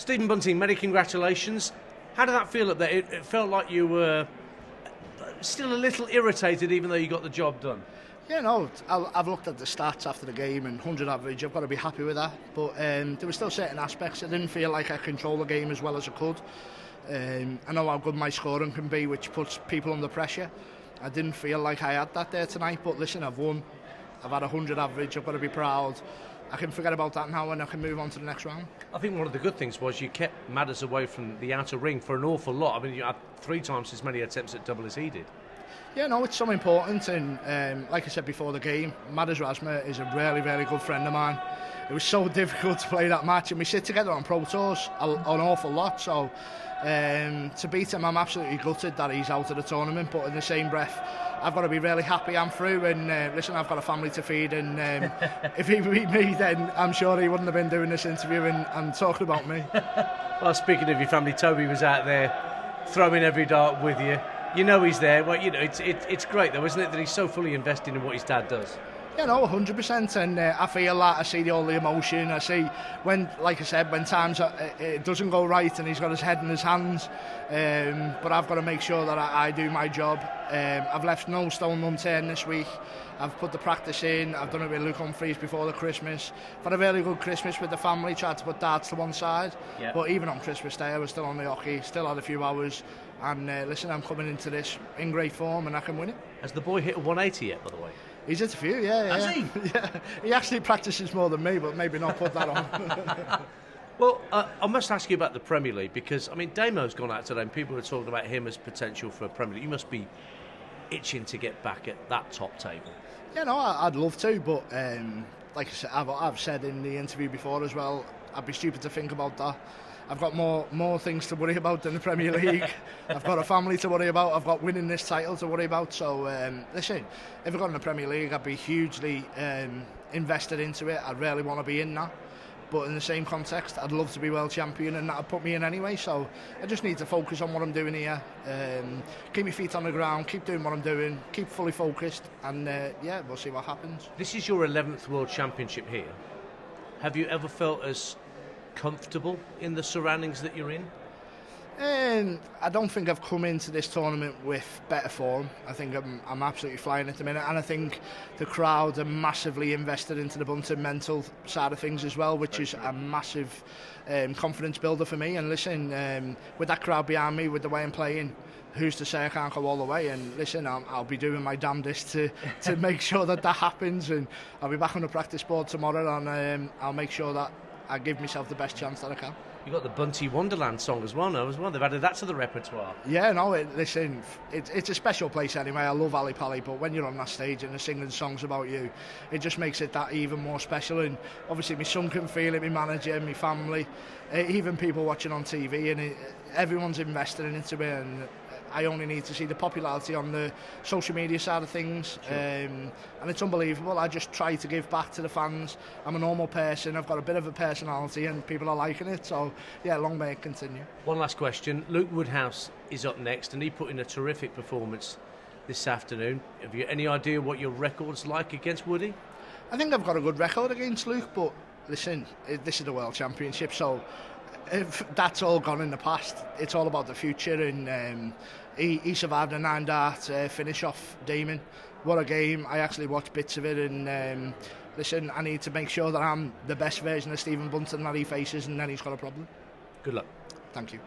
Stephen Bunting, many congratulations. How did that feel up there? It felt like you were still a little irritated even though you got the job done. Yeah, no, I've looked at the stats after the game and 100 average, I've got to be happy with that. But there were still certain aspects. I didn't feel like I controlled the game as well as I could. I know how good my scoring can be, which puts people under pressure. I didn't feel like I had that there tonight, but listen, I've won. I've had 100 average, I've got to be proud. I can forget about that now and I can move on to the next round. I think one of the good things was you kept Madars away from the outer ring for an awful lot. I mean, you had 3 times as many attempts at double as he did. Yeah, no, it's so important, and like I said before the game, Madars Razma is a really, really good friend of mine. It was so difficult to play that match, and we sit together on Pro Tours an awful lot, so to beat him, I'm absolutely gutted that he's out of the tournament, but in the same breath, I've got to be really happy I'm through, and listen, I've got a family to feed, and if he beat me, then I'm sure he wouldn't have been doing this interview and talking about me. Well, speaking of your family, Toby was out there throwing every dart with you. You know he's there. Well, you know it's great though, isn't it, that he's so fully invested in what his dad does? Yeah, no, 100%, and I feel that. I see all the emotion. I see when, like I said, when times it doesn't go right and he's got his head in his hands. But I've got to make sure that I do my job. I've left no stone unturned this week. I've put the practice in. I've done it with Luke Humphries before the Christmas. I've had a really good Christmas with the family. Tried to put darts to one side. Yep. But even on Christmas Day, I was still on the hockey. Still had a few hours. And listen, I'm coming into this in great form and I can win it. Has the boy hit a 180 yet, by the way? He's hit a few, yeah. Has he? Yeah. He actually practices more than me, but maybe not put that on. Well, I must ask you about the Premier League, because, I mean, Damo's gone out today and people are talking about him as potential for a Premier League. You must be itching to get back at that top table. Yeah, no, I'd love to, but like I said, I've said in the interview before as well, I'd be stupid to think about that. I've got more things to worry about than the Premier League. I've got a family to worry about. I've got winning this title to worry about. So, listen, if I got in the Premier League, I'd be hugely invested into it. I'd really want to be in that. But in the same context, I'd love to be world champion, and that'd put me in anyway. So I just need to focus on what I'm doing here. Keep my feet on the ground, keep doing what I'm doing, keep fully focused, and yeah, we'll see what happens. This is your 11th World Championship here. Have you ever felt as comfortable in the surroundings that you're in? I don't think I've come into this tournament with better form. I think I'm absolutely flying at the minute, and I think the crowd are massively invested into the Bunting mental side of things as well, which is a massive confidence builder for me. And listen, with that crowd behind me, with the way I'm playing, who's to say I can't go all the way? And listen, I'll be doing my damnedest to make sure that happens, and I'll be back on the practice board tomorrow, and I'll make sure that I give myself the best chance that I can. You got the Bunty Wonderland song as well now as well. They've added that to the repertoire. Yeah, no, listen, it's a special place anyway. I love Ali Pali, but when you're on that stage and they're singing songs about you, it just makes it that even more special. And obviously my son can feel it, my manager, my family, even people watching on TV, and everyone's invested into it. And I only need to see the popularity on the social media side of things. Sure. And it's unbelievable. I just try to give back to the fans. I'm a normal person, I've got a bit of a personality, and people are liking it, so yeah, long may it continue. One last question. Luke Woodhouse is up next, and he put in a terrific performance this afternoon. Have you any idea what your record's like against Woody? I think I've got a good record against Luke, but listen, this is the World Championship, so if that's all gone in the past, it's all about the future. And he survived a 9-dart finish off Damon. What a game. I actually watched bits of it, and listen, I need to make sure that I'm the best version of Stephen Bunting that he faces, and then he's got a problem. Good luck. Thank you.